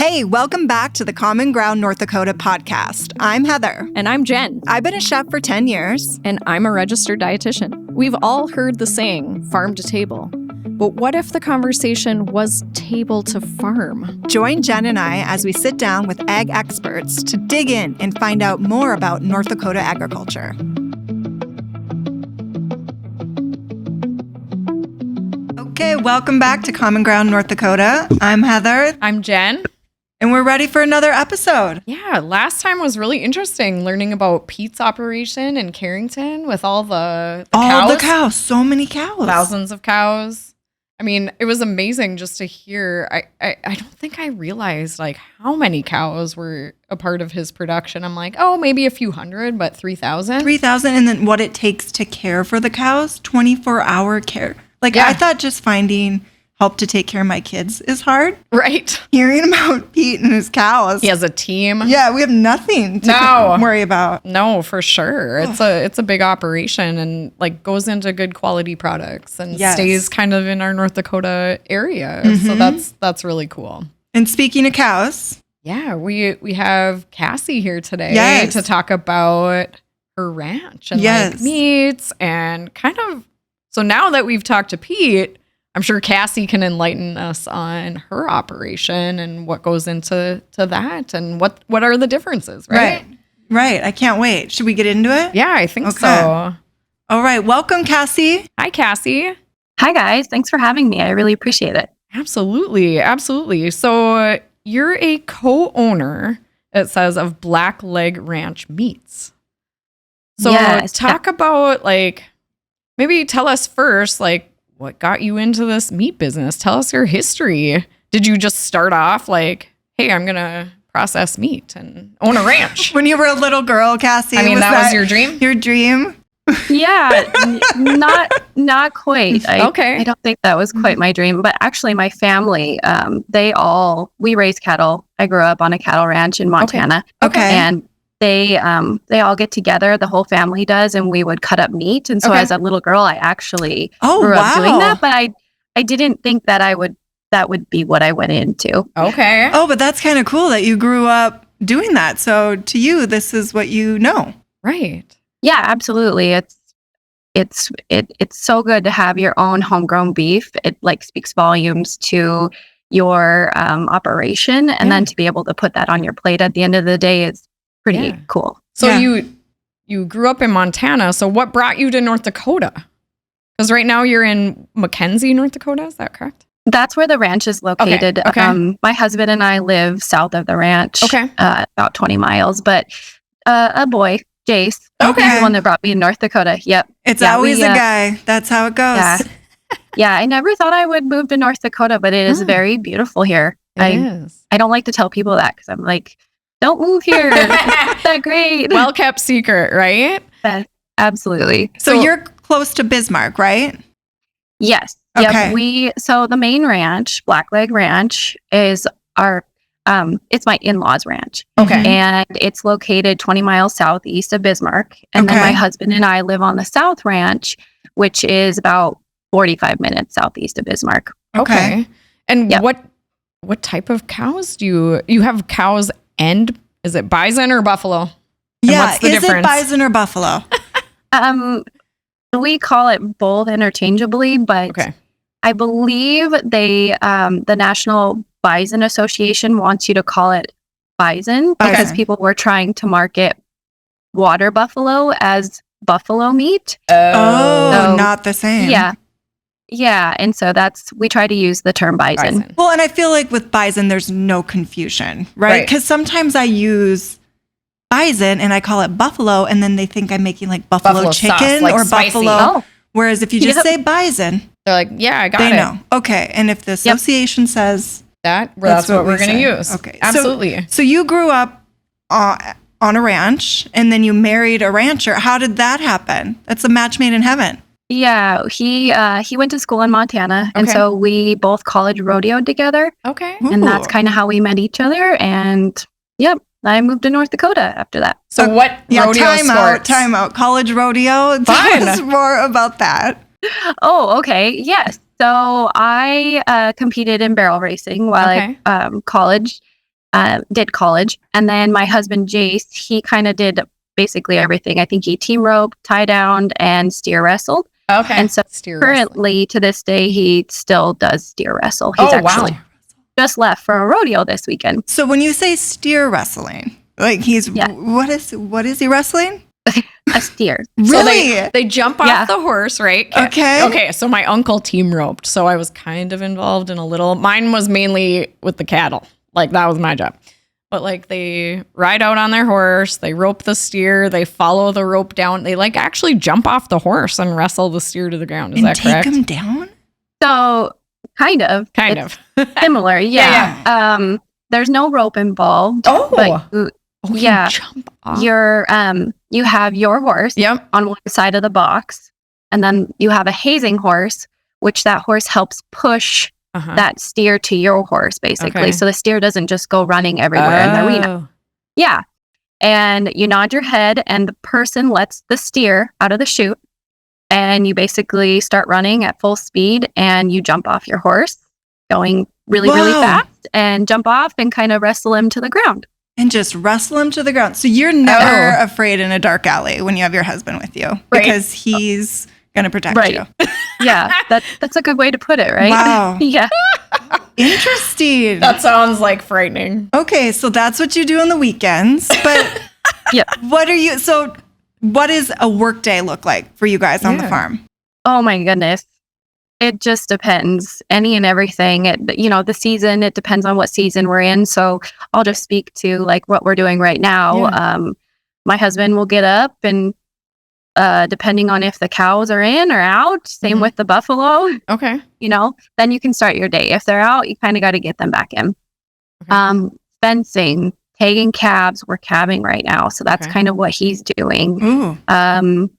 Hey, welcome back to the Common Ground North Dakota podcast. I'm Heather. And I'm Jen. I've been a chef for 10 years. And I'm a registered dietitian. We've all heard the saying, farm to table. But what if the conversation was table to farm? Join Jen and I as we sit down with ag experts to dig in and find out more about North Dakota agriculture. Okay, welcome back to Common Ground North Dakota. I'm Heather. I'm Jen. And we're ready for another episode. Yeah, last time was really interesting learning about Pete's operation in Carrington with all the cows. All the cows, so many cows. Thousands of cows. I mean, it was amazing just to hear. I don't think I realized like how many cows were a part of his production. I'm like, oh, maybe a few hundred, but 3,000? 3,000, and then what it takes to care for the cows, 24-hour care. Like, yeah. I thought just finding help to take care of my kids is hard. Right. Hearing about Pete and his cows. He has a team. Yeah, we have nothing to worry about. No, for sure. It's a big operation and like goes into good quality products and stays kind of in our North Dakota area. Mm-hmm. So that's really cool. And speaking of cows. Yeah, we have Kassy here today to talk about her ranch and like meats and kind of. So now that we've talked to Pete, I'm sure Kassy can enlighten us on her operation and what goes into that and what are the differences, right? Right. I can't wait. Should we get into it? Yeah, I think so. All right. Welcome, Kassy. Hi, Kassy. Hi, guys. Thanks for having me. I really appreciate it. Absolutely. So you're a co-owner, it says, of Black Leg Ranch Meats. So talk about like, maybe tell us first, like, what got you into this meat business? Tell us your history. Did you just start off like, hey, I'm going to process meat and own a ranch? When you were a little girl, Kassy. I mean, that was your dream? Your dream? Yeah, not quite. Okay. I don't think that was quite my dream, but actually my family, we raise cattle. I grew up on a cattle ranch in Montana. Okay. And they all get together, the whole family does, and we would cut up meat. And so as a little girl, I actually grew up doing that, but I didn't think that would be what I went into. Okay. Oh, but that's kind of cool that you grew up doing that. So to you, this is what you know. Right. Yeah, absolutely. It's so good to have your own homegrown beef. It like speaks volumes to your operation, and then to be able to put that on your plate at the end of the day is pretty cool. So you grew up in Montana. So what brought you to North Dakota? Because right now you're in McKenzie, North Dakota. Is that correct? That's where the ranch is located. Okay. My husband and I live south of the ranch, about 20 miles. But a boy, Jace, he's the one that brought me to North Dakota. Yep. It's always a guy. That's how it goes. Yeah, I never thought I would move to North Dakota, but it is very beautiful here. It is. I don't like to tell people that because I'm like, don't move here. It's that great. Well kept secret, right? Absolutely. So you're close to Bismarck, right? Yes. Okay. Yep. So the main ranch, Blackleg Ranch, is it's my in-laws ranch. Okay. And it's located 20 miles southeast of Bismarck. And then my husband and I live on the South Ranch, which is about 45 minutes southeast of Bismarck. Okay. And what type of cows do you have? Cows and is it bison or buffalo? And what's the difference? It bison or buffalo? We call it both interchangeably, but I believe the National Bison Association wants you to call it bison because people were trying to market water buffalo as buffalo meat. So, not the same. Yeah. And so we try to use the term bison. Well, and I feel like with bison, there's no confusion, right? Because sometimes I use bison and I call it buffalo, and then they think I'm making like buffalo chicken sauce, like or spicy. buffalo. Whereas if you just say bison, they're like, yeah, I got it. They know. Okay. And if the association says that's what we're going to use. Okay. Absolutely. So you grew up on a ranch and then you married a rancher. How did that happen? That's a match made in heaven. Yeah, he went to school in Montana, and so we both college rodeoed together. Okay. And that's kind of how we met each other. And I moved to North Dakota after that. So what rodeo sports? Time out. College rodeo. Tell us more about that. Oh, okay. Yes. So I competed in barrel racing while I college. did college. And then my husband, Jace, he kind of did basically everything. I think he team roped, tie down, and steer wrestled. Okay. And so currently to this day, he still does steer wrestle. He's actually just left for a rodeo this weekend. So when you say steer wrestling, like what is he wrestling? A steer. Really? So they jump off the horse, right? Okay. Okay. So my uncle team roped. So I was kind of involved in a little. Mine was mainly with the cattle. Like that was my job. But like they ride out on their horse, they rope the steer, they follow the rope down. They like actually jump off the horse and wrestle the steer to the ground. Is that correct? Take him down? So kind of similar. Yeah. There's no rope involved. You jump off. You have your horse on one side of the box, and then you have a hazing horse, which that horse helps push that steer to your horse, basically. Okay. So the steer doesn't just go running everywhere in the arena. Yeah. And you nod your head, and the person lets the steer out of the chute, and you basically start running at full speed, and you jump off your horse, going really, really fast, and jump off and kind of wrestle him to the ground. And just wrestle him to the ground. So you're never afraid in a dark alley when you have your husband with you, because he's going to protect you. Yeah, that's a good way to put it, right? Wow. Yeah. Interesting. That sounds like frightening. Okay, so that's what you do on the weekends. But what does a work day look like for you guys on the farm? Oh my goodness. It just depends. Any and everything. The season, it depends on what season we're in. So I'll just speak to like what we're doing right now. Yeah. My husband will get up and depending on if the cows are in or out, same with the buffalo. Okay. Then you can start your day. If they're out, you kind of got to get them back in. Okay. Fencing, tagging calves. We're calving right now. So that's kind of what he's doing. Ooh. A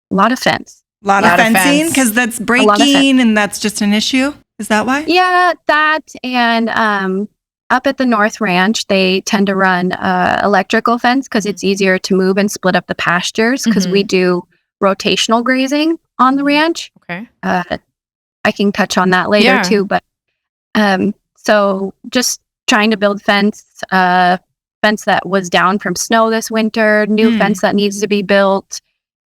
lot of fence. A lot of fencing, because that's breaking and that's just an issue. Is that why? Yeah, that and up at the North Ranch, they tend to run electrical fence because it's easier to move and split up the pastures because we do rotational grazing on the ranch. Okay. I can touch on that later too, but so just trying to build fence that was down from snow this winter, new fence that needs to be built.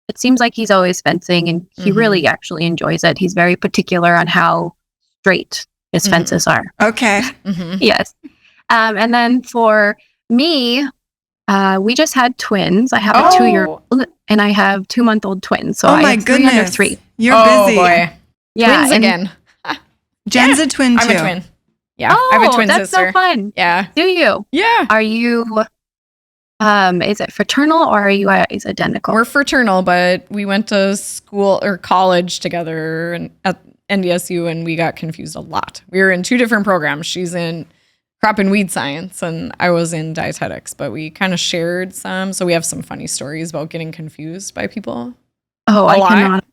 It seems like he's always fencing, and he really actually enjoys it. He's very particular on how straight his fences are. Okay. Yes. And then for me, we just had twins. I have a 2-year-old and I have 2-month-old twins. So I have 3 under 3. You're busy. Boy. Yeah, twins again. Jen's a twin too. I'm a twin. Yeah. I have a twin that's sister. So fun. Yeah. Do you? Yeah. Are you... is it fraternal or are you guys identical? We're fraternal, but we went to school or college together and at NDSU, and we got confused a lot. We were in 2 different programs. She's in crop and weed science, and I was in dietetics, but we kind of shared some. So we have some funny stories about getting confused by people. Oh, I cannot.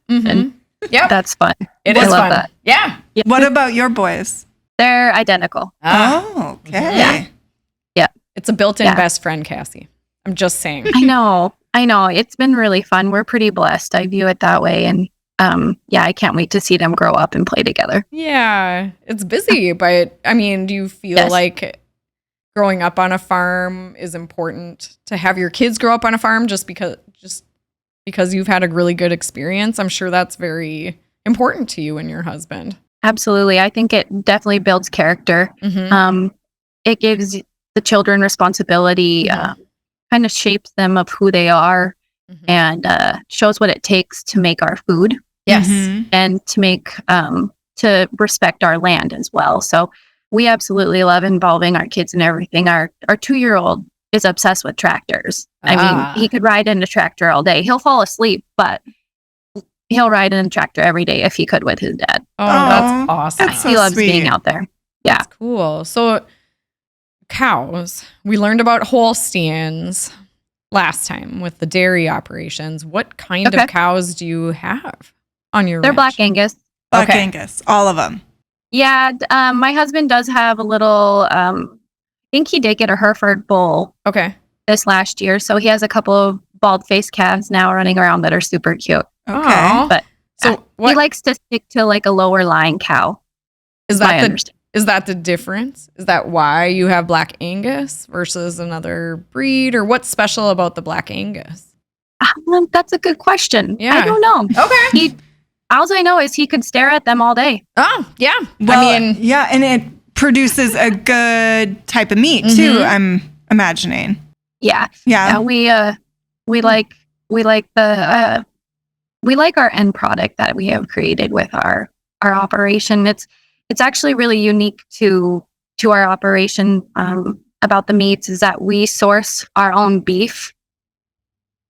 Yeah, that's fun. It is fun. That. Yeah. What about your boys? They're identical. Oh, okay. Yeah. It's a built-in best friend, Kassy. I'm just saying. I know. It's been really fun. We're pretty blessed. I view it that way. And I can't wait to see them grow up and play together. Yeah, it's busy. But I mean, do you feel like growing up on a farm is important to have your kids grow up on a farm just because you've had a really good experience? I'm sure that's very important to you and your husband. Absolutely. I think it definitely builds character. It gives the children responsibility, kind of shapes them of who they are, and shows what it takes to make our food. Yes. And to make to respect our land as well. So we absolutely love involving our kids in everything. Our 2-year-old is obsessed with tractors. I mean, he could ride in a tractor all day. He'll fall asleep, but he'll ride in a tractor every day if he could with his dad. Oh, that's awesome. That's so he loves sweet. being out there. Yeah. That's cool. So cows, we learned about Holsteins last time with the dairy operations. What kind of cows do you have on your They're ranch? Black Angus. Black Angus, all of them. Yeah, my husband does have a little, I think he did get a Hereford bull this last year. So he has a couple of bald-faced calves now running around that are super cute. Okay. But he likes to stick to like a lower line cow. Is that Is that the difference? Is that why you have Black Angus versus another breed? Or what's special about the Black Angus? That's a good question. Yeah. I don't know. Okay. All I know is he could stare at them all day. Oh, yeah. Well, yeah, and it produces a good type of meat too, I'm imagining. Yeah. Yeah. We like our end product that we have created with our operation. It's actually really unique to our operation about the meats is that we source our own beef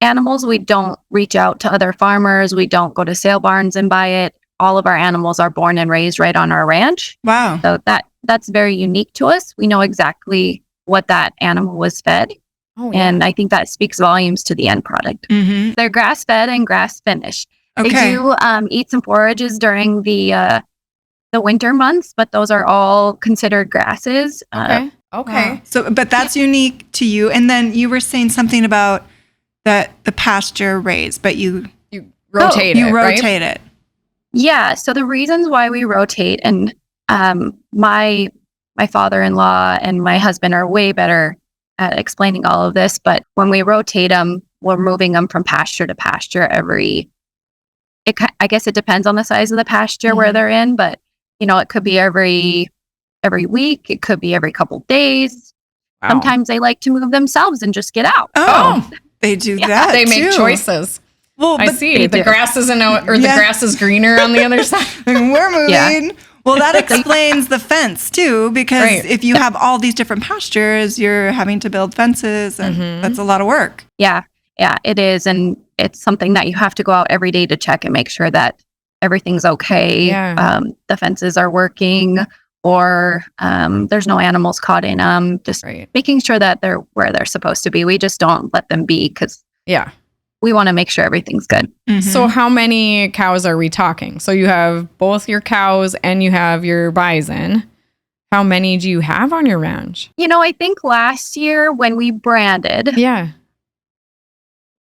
animals. We don't reach out to other farmers. We don't go to sale barns and buy it. All of our animals are born and raised right on our ranch. Wow. So that's very unique to us. We know exactly what that animal was fed. Oh, yeah. And I think that speaks volumes to the end product. Mm-hmm. They're grass fed and grass finished. Okay. They do eat some forages during the winter months, but those are all considered grasses. Okay. Wow. So, but that's unique to you. And then you were saying something about the pasture raised, but you rotate it. Yeah. So the reasons why we rotate, and my father-in-law and my husband are way better at explaining all of this. But when we rotate them, we're moving them from pasture to pasture I guess it depends on the size of the pasture where they're in, but it could be every week. It could be every couple days. Wow. Sometimes they like to move themselves and just get out. Oh, they do that. They make too. Choices. Well, I see. The grass isn't the grass is greener on the other side. We're moving. Yeah. Well, that explains the fence too, because if you have all these different pastures, you're having to build fences, and that's a lot of work. Yeah, it is, and it's something that you have to go out every day to check and make sure that everything's okay. Yeah. The fences are working, or there's no animals caught in them. Just making sure that they're where they're supposed to be. We just don't let them be because we want to make sure everything's good. Mm-hmm. So how many cows are we talking? So you have both your cows and you have your bison. How many do you have on your ranch? I think last year when we branded,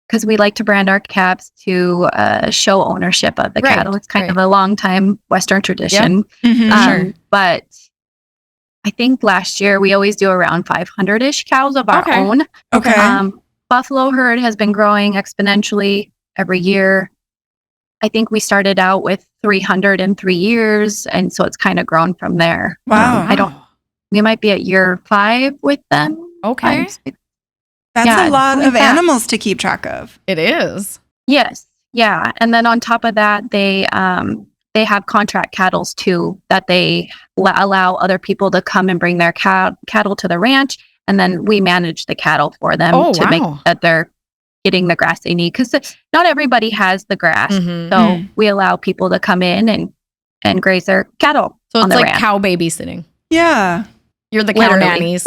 because we like to brand our calves to show ownership of the cattle. It's kind of a long time Western tradition. Sure. But I think last year we always do around 500-ish cows of our own. Okay. Buffalo herd has been growing exponentially every year. I think we started out with 300 in 3 years, and so it's kind of grown from there. Wow. We might be at year 5 with them. Okay. That's a lot of animals to keep track of. It is. Yes. Yeah. And then on top of that, they have contract cattle too, that they allow other people to come and bring their cattle to the ranch. And then we manage the cattle for them to make that they're getting the grass they need. Because not everybody has the grass. So we allow people to come in and graze their cattle. So it's like ranch. Cow babysitting. Yeah. You're the cow nannies.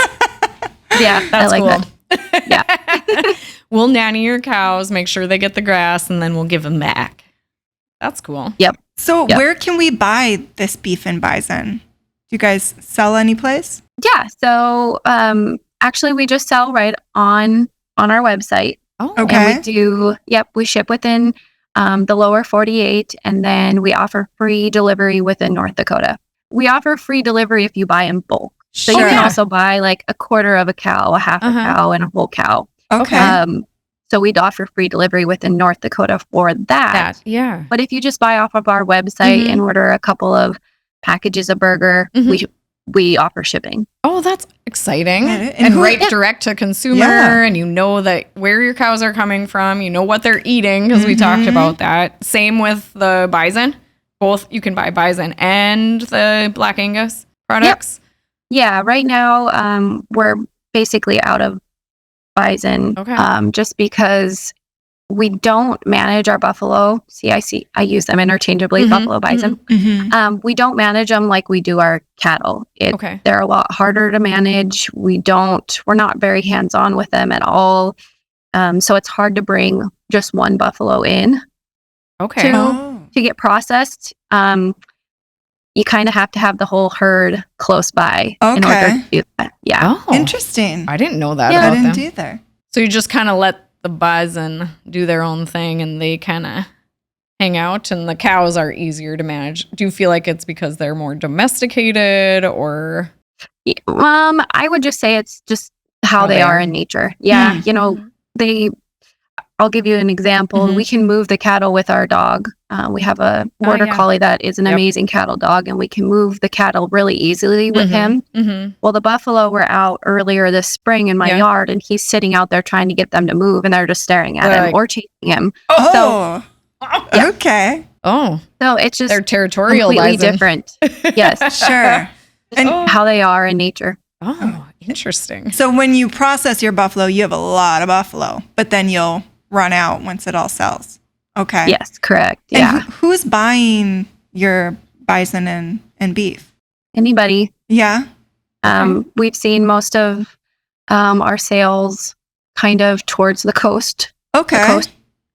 Yeah. That's I like cool. That. Yeah. We'll nanny your cows, make sure they get the grass, and then we'll give them back. That's cool. Yep. So where can we buy this beef and bison? Do you guys sell any place? Yeah. So actually we just sell right on our website. Oh, okay. And we ship within the lower 48, and then we offer free delivery within North Dakota. We offer free delivery if you buy in bulk. So you can also buy like a quarter of a cow, a half a cow, and a whole cow. Okay. So we'd offer free delivery within North Dakota for that. Yeah. But if you just buy off of our website and order a couple of packages of burger, we offer shipping. Oh, that's exciting. And direct to consumer, and you know that where your cows are coming from, you know what they're eating, because we talked about that. Same with the bison. Both, you can buy bison and the Black Angus products. Yep. Yeah, right now we're basically out of bison just because we don't manage our buffalo. I use them interchangeably, buffalo, bison. We don't manage them like we do our cattle. They're a lot harder to manage. We're not very hands-on with them at all. So it's hard to bring just one buffalo in to get processed. You kind of have to have the whole herd close by in order to do that. Yeah. Oh, interesting. I didn't know that. I didn't either. So you just kind of let the bison do their own thing, and they kind of hang out and the cows are easier to manage? Do you feel like it's because they're more domesticated or? I would just say it's just how they are in nature. Yeah. You know, I'll give you an example. We can move the cattle with our dog. We have a border collie that is an amazing cattle dog, and we can move the cattle really easily with him. Well, the buffalo were out earlier this spring in my yard, and he's sitting out there trying to get them to move, and they're just staring at him or chasing him. Okay. So it's just they're territorial, completely different. Yes, sure. And how they are in nature. Oh, interesting. So when you process your buffalo, you have a lot of buffalo, but then you'll run out once it all sells. Okay. Yes, correct. And Yeah. who's buying your bison and beef? Anybody. Yeah. We've seen most of our sales kind of towards the coast. Okay. The coast.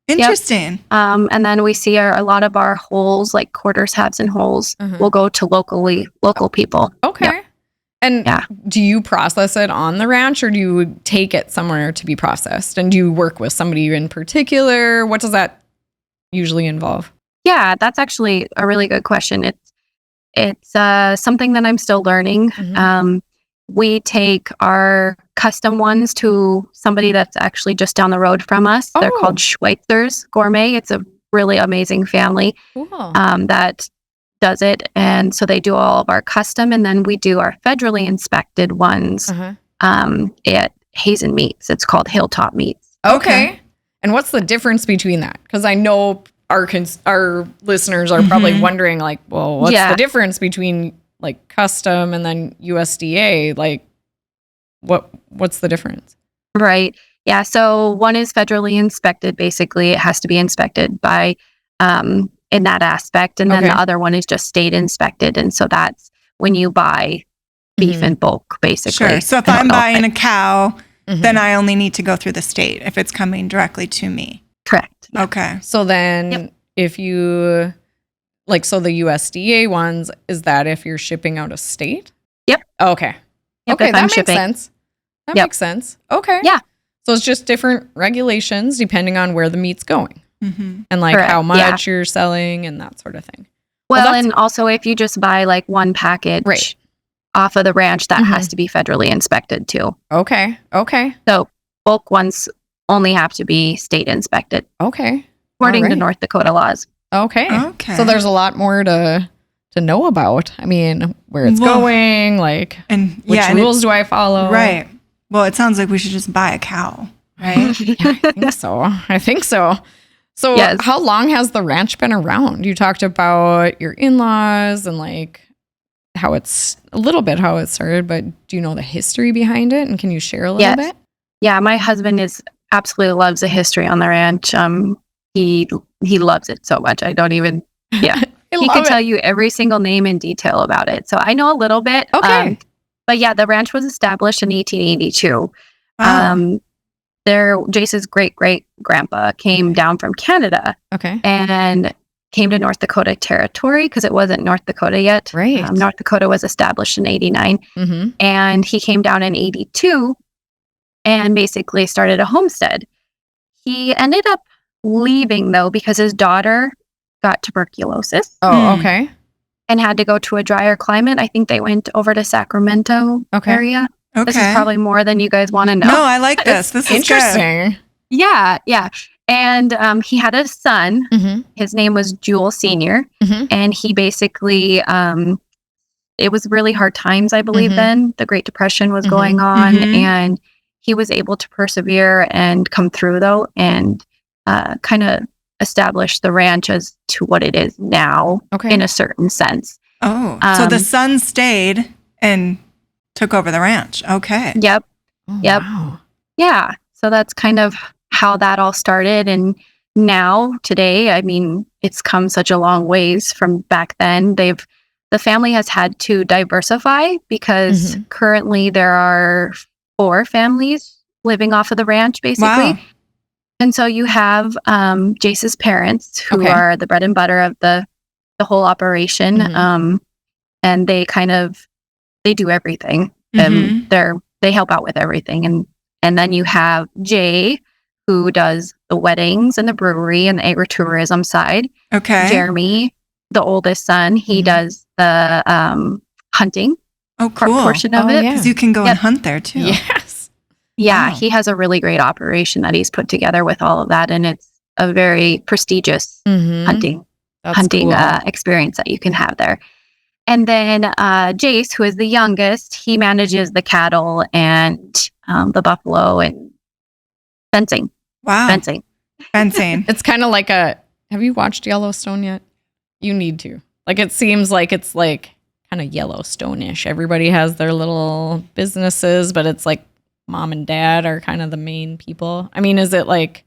Interesting. Yep. And then we see a lot of our holes, like quarters, halves, and holes, will go to local people. Okay. Yep. And do you process it on the ranch or do you take it somewhere to be processed? And do you work with somebody in particular? What does that usually involve? Yeah, that's actually a really good question. It's something that I'm still learning. We take our custom ones to somebody that's actually just down the road from us. They're called Schweitzer's Gourmet. It's a really amazing family that does it. And so they do all of our custom, and then we do our federally inspected ones at Hazen Meats. It's called Hilltop Meats. Okay. And what's the difference between that? Because I know our listeners are probably wondering, like, well, what's the difference between like custom and then USDA? Like, what's the difference? Right. Yeah. So one is federally inspected. Basically, it has to be inspected by in that aspect. And then the other one is just state inspected. And so that's when you buy beef in bulk, basically. Sure. So if I'm buying a cow, then I only need to go through the state if it's coming directly to me. Correct. Yeah. Okay. So then if you, like, so the USDA ones, is that if you're shipping out of state? Yep. Okay. Yep, okay, that makes sense. That makes sense. Okay. Yeah. So it's just different regulations depending on where the meat's going. And like how much you're selling and that sort of thing. Well, and also if you just buy like one package off of the ranch, that has to be federally inspected too. Okay. So bulk ones only have to be state inspected. Okay. According to North Dakota laws. Okay. So there's a lot more to know about. I mean, where it's going, like, and which rules do I follow? Right. Well, it sounds like we should just buy a cow, right? I think so. So how long has the ranch been around? You talked about your in-laws and like how it's a little bit how it started, but do you know the history behind it? And can you share a little bit? Yeah, my husband absolutely loves the history on the ranch. He loves it so much. I don't even, he can tell you every single name and detail about it. So I know a little bit. Okay. But yeah, the ranch was established in 1882. Jace's great-great-grandpa came down from Canada. And came to North Dakota Territory because it wasn't North Dakota yet. Right. North Dakota was established in 89. And he came down in 82 and basically started a homestead. He ended up leaving though because his daughter got tuberculosis. And had to go to a drier climate. I think they went over to Sacramento area. This is probably more than you guys want to know. No, I like this. This is interesting. Good. Yeah. And he had a son. His name was Jewel Sr. And he basically, it was really hard times, I believe, then. The Great Depression was going on. And he was able to persevere and come through, though, and kind of establish the ranch as to what it is now in a certain sense. So the son stayed and took over the ranch. Okay. Yep. Wow. Yeah. So that's kind of how that all started. And now, today, I mean, it's come such a long ways from back then. The family has had to diversify because currently there are 4 families living off of the ranch, basically. Wow. And so you have Jace's parents, who are the bread and butter of the whole operation. And they they do everything. They help out with everything. And then you have Jay, who does the weddings and the brewery and the agritourism side. Okay. Jeremy, the oldest son, he does the hunting. Oh, cool. Portion of it. Because you can go and hunt there too. Yes. Yeah, Wow. he has a really great operation that he's put together with all of that, and it's a very prestigious hunting Cool. experience that you can have there. And then Jace, who is the youngest, he manages the cattle and the buffalo and fencing. Wow. Fencing. It's kind of like have you watched Yellowstone yet? You need to. Like, it seems like it's like kind of Yellowstone-ish. Everybody has their little businesses, but it's like mom and dad are kind of the main people. I mean, is it like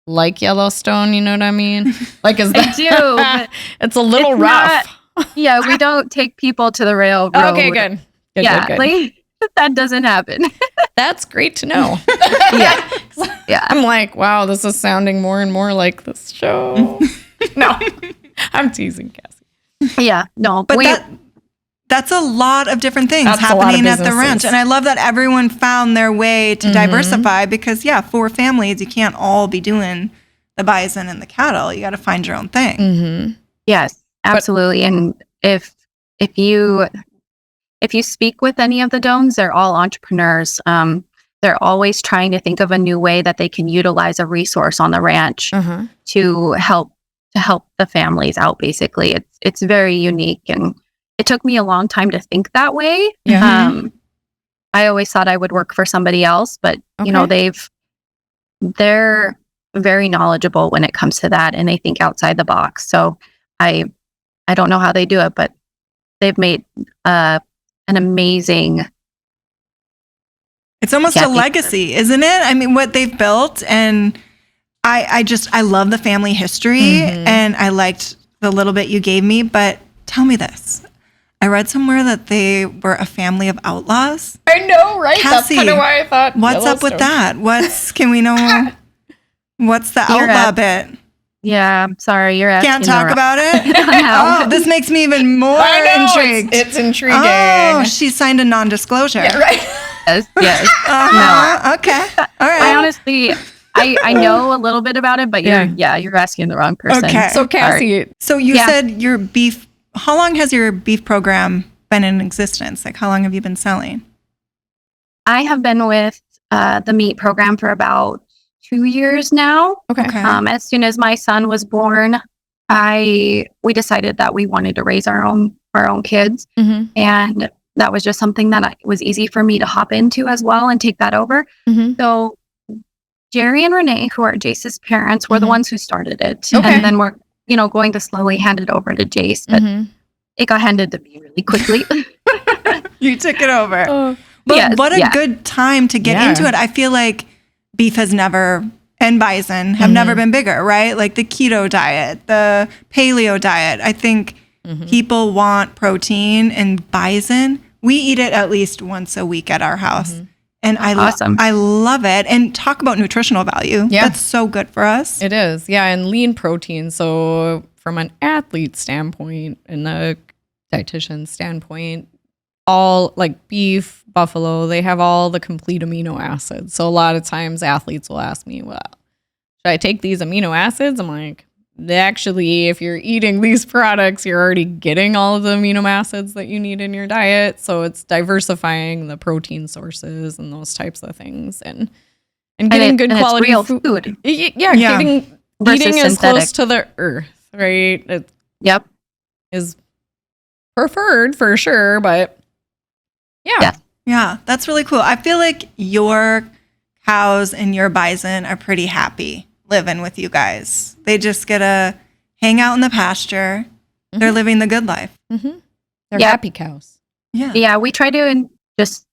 Yellowstone? You know what I mean? Like, is that? I do. It's a little rough. Yeah, we don't take people to the railroad. Okay, good. Good. Like, that doesn't happen. That's great to know. Yeah. I'm like, wow, this is sounding more and more like this show. No, I'm teasing, Kassy. Yeah, no, But that's a lot of different things That's a lot of happening at the businesses. ranch. And I love that everyone found their way to diversify because, 4 families, you can't all be doing the bison and the cattle. You got to find your own thing. Mm-hmm. Yes, absolutely. And if you speak with any of the Doans, they're all entrepreneurs. They're always trying to think of a new way that they can utilize a resource on the ranch to help the families out. Basically, it's very unique, and it took me a long time to think that way. Yeah. I always thought I would work for somebody else, but you know, they're very knowledgeable when it comes to that, and they think outside the box. So I don't know how they do it, but they've made an amazing. It's almost a legacy, isn't it? I mean, what they've built, and I love the family history, and I liked the little bit you gave me. But tell me this: I read somewhere that they were a family of outlaws. I know, right? Kassy, That's kind of why I thought. What's up with that? Can we know? What's the outlaw bit? Yeah, I'm sorry, you're asking. Can't talk about it? No. Oh, this makes me even more intrigued. It's intriguing. Oh, she signed a non-disclosure. Yeah, right. Yes. No. Okay. All right. I honestly, I know a little bit about it, but you're asking the wrong person. Okay. So Kassy, So you said your beef. How long has your beef program been in existence? Like, how long have you been selling? I have been with the meat program for about 2 years now. Okay. As soon as my son was born, we decided that we wanted to raise our own kids, and that was just something that was easy for me to hop into as well and take that over. So Jerry and Renee, who are Jace's parents, were the ones who started it, and then we're going to slowly hand it over to Jace, but it got handed to me really quickly. You took it over. But Yes, what a good time to get into it. I feel like beef has never, and bison have never been bigger, right? Like the keto diet, the paleo diet. I think people want protein, and bison, we eat it at least once a week at our house. And I love it. And talk about nutritional value. Yeah. That's so good for us. It is. Yeah. And lean protein. So from an athlete standpoint and a dietitian standpoint, all like beef, buffalo, they have all the complete amino acids. So a lot of times athletes will ask me, well, should I take these amino acids? I'm like, actually, if you're eating these products, you're already getting all of the amino acids that you need in your diet. So it's diversifying the protein sources and those types of things, and getting good quality real food. Yeah, eating as close to the earth, right? It is preferred for sure, but Yeah, that's really cool. I feel like your cows and your bison are pretty happy living with you guys. They just get to hang out in the pasture. They're living the good life. They're happy cows. Yeah. We try to just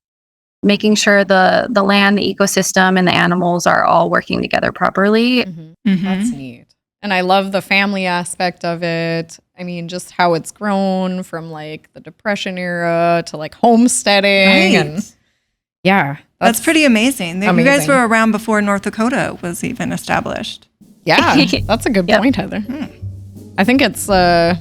making sure the land, the ecosystem, and the animals are all working together properly. That's neat. And I love the family aspect of it. I mean, just how it's grown from like the Depression era to like homesteading. And that's pretty amazing. You guys were around before North Dakota was even established. Yeah, that's a good point, Heather. I think it's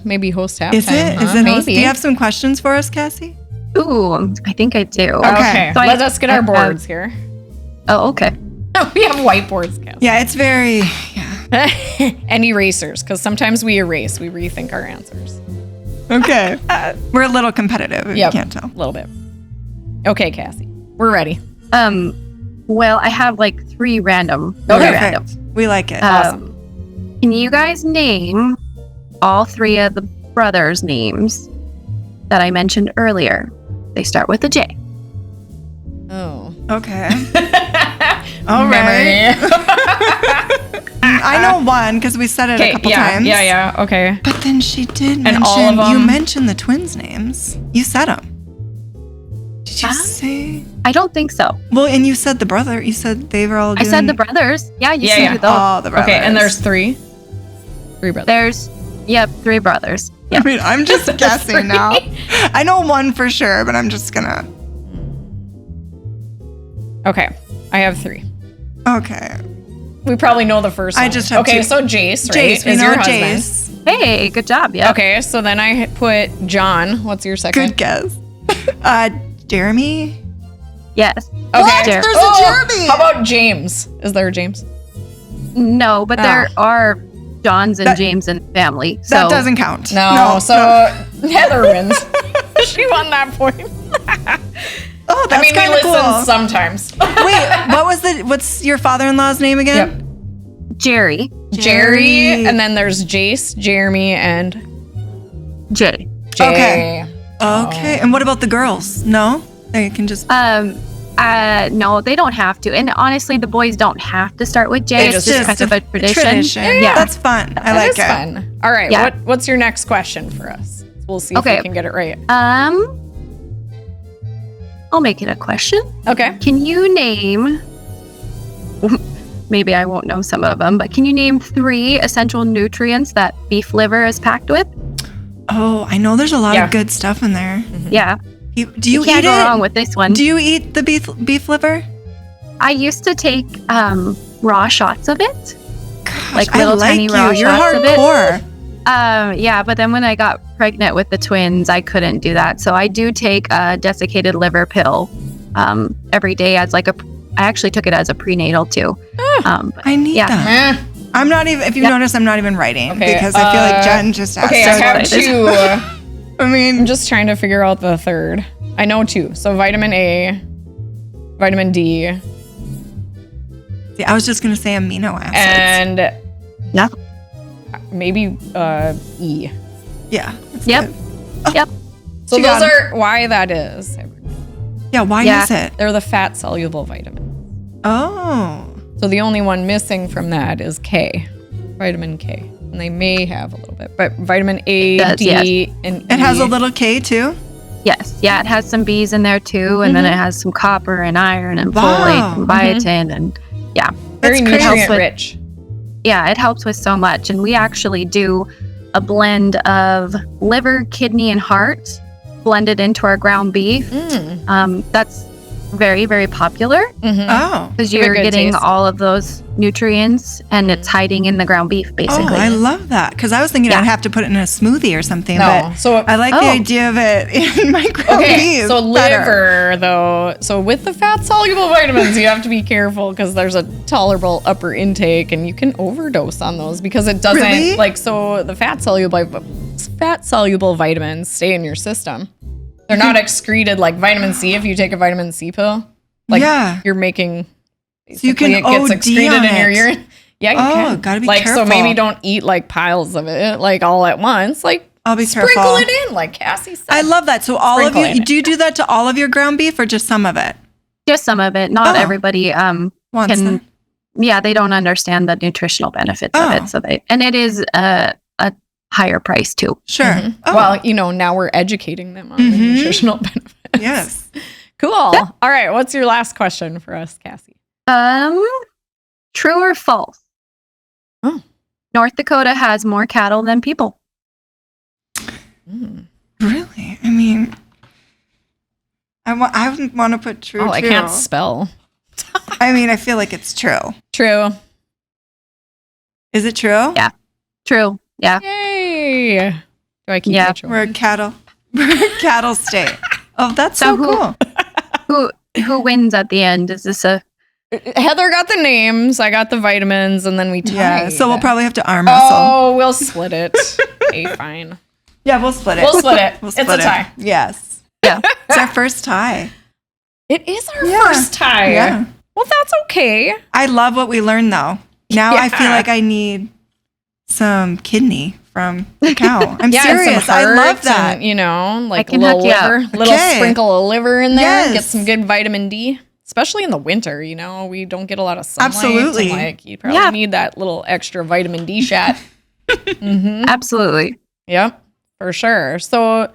maybe host halftime. Is it? Huh? Is it Maybe. host? Do you have some questions for us, Kassy? Ooh, I think I do. Okay, So let's get our boards here. Oh, okay. We have whiteboards, Kassy. Yeah, it's very, And erasers, because sometimes we erase. We rethink our answers. Okay. We're a little competitive, if you can't tell. A little bit. Okay, Kassy. We're ready. Well, I have like 3 random. Okay. Perfect. We like it. Awesome. Can you guys name all 3 of the brothers' names that I mentioned earlier? They start with a J. Oh. Okay. All right. I know one because we said it a couple times. Yeah, okay. But then she did And all mention, of them? you mentioned the twins' names. You said them. Did you say? I don't think so. Well, and you said the brother. You said they were all doing... I said the brothers. Yeah, you said those. Oh, the brothers. Okay, and there's 3? 3 brothers. There's, 3 brothers. I mean, I'm just guessing now. I know one for sure, but I'm just gonna... Okay, I have 3. Okay. We probably know the first one. I just have 2. so Jace, right? Jace, we is know your husband. Jace. Hey, good job. Yeah. Okay, so then I put John. What's your second? Good guess. Jeremy? Yes. Okay. What? There's a Jeremy! How about James? Is there a James? No, but there are Johns and James in the family. So That doesn't count. No. Heather wins. She won that point. Oh, that's we kind of listen cool. sometimes. Wait, what's your father-in-law's name again? Jerry. Jerry, and then there's Jace, Jeremy, and Jay. Jay. Okay. Okay. And what about the girls? No? They can just... No, they don't have to. And honestly, the boys don't have to start with J. It's just kind of a tradition. Yeah. That's fun. I like it. Fun. All right. Yeah. What's your next question for us? We'll see if we can get it right. I'll make it a question. Okay. Can you name... Maybe I won't know some of them, but can you name 3 essential nutrients that beef liver is packed with? Oh, I know there's a lot of good stuff in there. Mm-hmm. Yeah. Do you can't eat go it? wrong with this one. Do you eat the beef liver? I used to take raw shots of it. Gosh, Like little tiny raw You're shots of it. hardcore. Yeah, but then when I got pregnant with the twins, I couldn't do that. So I do take a desiccated liver pill every day as like I actually took it as a prenatal too. I need that. I'm not even, if you notice, I'm not even writing because I feel like Jen just asked. Okay, I have 2. I mean, I'm just trying to figure out the third. I know 2. So vitamin A, vitamin D. I was just going to say amino acids. And maybe E. Yeah. Yep. Yep. So those are why that is. Yeah, why is it? They're the fat soluble vitamins. Oh. So the only one missing from that is K, vitamin K. And they may have a little bit, but vitamin A, D, and E. It has a little K too? Yes. Yeah, it has some B's in there too. And then it has some copper and iron and folate and biotin and very nutrient rich. Yeah, it helps with so much. And we actually do a blend of liver, kidney, and heart blended into our ground beef. That's very, very popular. Oh. Because you're getting all of those nutrients and it's hiding in the ground beef, basically. Oh, I love that. Because I was thinking I'd have to put it in a smoothie or something. No. But so I like the idea of it in my ground beef. So liver, though. So with the fat soluble vitamins, you have to be careful because there's a tolerable upper intake and you can overdose on those because it doesn't so the fat soluble vitamins stay in your system. They're not excreted like vitamin C. If you take a vitamin C pill, you're making. So you can it gets excreted in your urine. Yeah, you can. Gotta be careful. So maybe don't eat like piles of it, like all at once. Like I'll be sprinkle careful. it in, like Kassy said. I love that. So all of you, do you do that to all of your ground beef or just some of it? Just some of it. Not everybody wants that. Yeah, they don't understand the nutritional benefits of it. So it is a higher price too. Sure. Well, now we're educating them on the nutritional benefits. Yes. Cool. Yeah. All right. What's your last question for us, Kassy? True or false? Oh. North Dakota has more cattle than people. Really? I mean, I want to put true. I can't spell. I mean, I feel like it's true. True. Is it true? Yeah. True. Yeah. Yay. Do I keep my children? We're a cattle state. Oh, that's so cool. Who wins at the end? Is this a Heather got the names, I got the vitamins, and then we tied. Yeah, so we'll probably have to arm wrestle. Oh, we'll split it. Okay, fine. Yeah, we'll split it. We'll split it. It's a tie. Yes. Yeah. It's our first tie. It is our first tie. Yeah. Well, that's okay. I love what we learned, though. Now I feel like I need some kidney from the cow. I'm serious. I love that. And, like a little liver, little sprinkle of liver in there. Get some good vitamin D, especially in the winter. We don't get a lot of sunlight. Absolutely. And, you probably need that little extra vitamin D shot. Absolutely. Yep, for sure. So,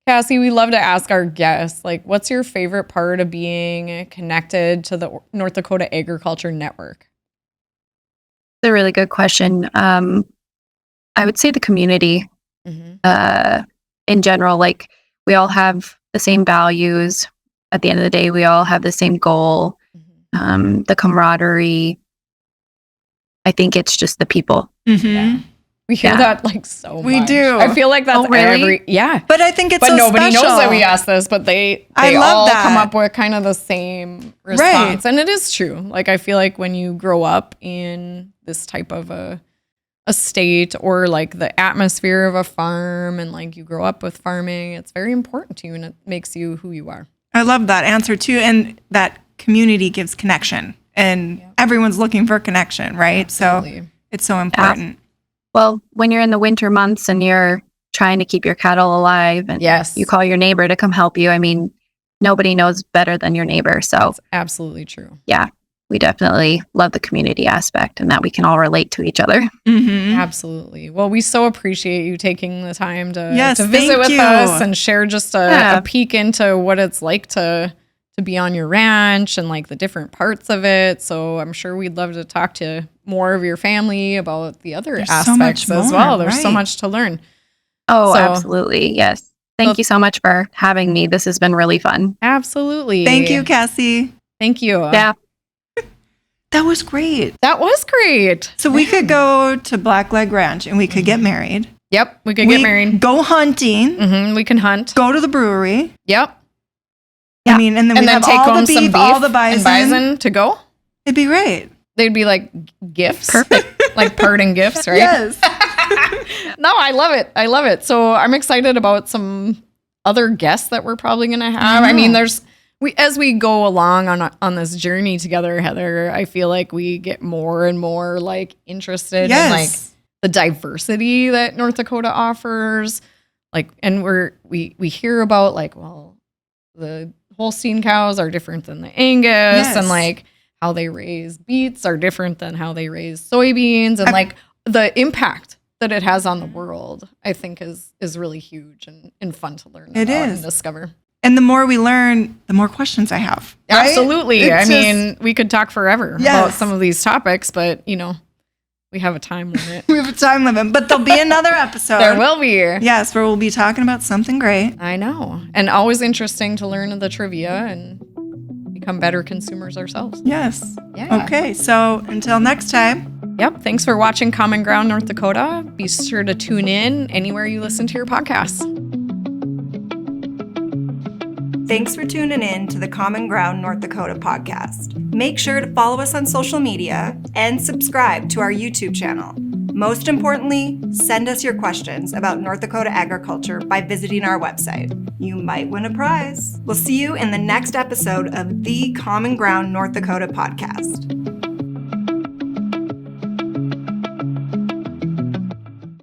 Kassy, we love to ask our guests, what's your favorite part of being connected to the North Dakota Agriculture Network? It's a really good question. I would say the community in general. We all have the same values. At the end of the day, we all have the same goal. The camaraderie. I think it's just the people. Yeah. We hear that so much. We do. I feel like that's really? But I think it's but nobody knows that we ask this, but they all come up with kind of the same response. Right. And it is true. I feel like when you grow up in this type of a state or the atmosphere of a farm and you grow up with farming, it's very important to you and it makes you who you are. I love that answer too. And that community gives connection and everyone's looking for connection, right? Absolutely. So it's so important. Well, when you're in the winter months and you're trying to keep your cattle alive and you call your neighbor to come help you, I mean, nobody knows better than your neighbor. So that's absolutely true. Yeah, we definitely love the community aspect and that we can all relate to each other. Absolutely. Well, we so appreciate you taking the time to visit with us and share just a peek into what it's like to be on your ranch and the different parts of it. So I'm sure we'd love to talk to more of your family about the other aspects as well. There's so much to learn. Oh, absolutely. Yes. Thank you so much for having me. This has been really fun. Absolutely. Thank you, Kassy. Thank you. Yeah. That was great. That was great. So we could go to Blackleg Ranch and we could get married. Yep. We could get married. Go hunting. We can hunt. Go to the brewery. Yep. I mean, and then we have take all home the beef, some beef all the bison. and bison to go. It'd be great. They'd be gifts. Perfect. Parting gifts, right? Yes. No, I love it. I love it. So I'm excited about some other guests that we're probably going to have. I mean, as we go along on this journey together, Heather, I feel like we get more and more interested in the diversity that North Dakota offers. And we hear about the Holstein cows are different than the Angus and how they raise beets are different than how they raise soybeans and the impact that it has on the world, I think is really huge and fun to learn about and discover. And the more we learn, the more questions I have. Right? Absolutely. I mean, we could talk forever about some of these topics, but we have a time limit. We have a time limit, but there'll be another episode. There will be. Yes, where we'll be talking about something great. I know. And always interesting to learn the trivia and become better consumers ourselves. Yes. Yeah. Okay, so until next time. Yep. Thanks for watching Common Ground North Dakota. Be sure to tune in anywhere you listen to your podcasts. Thanks for tuning in to the Common Ground North Dakota podcast. Make sure to follow us on social media and subscribe to our YouTube channel. Most importantly, send us your questions about North Dakota agriculture by visiting our website. You might win a prize. We'll see you in the next episode of the Common Ground North Dakota podcast.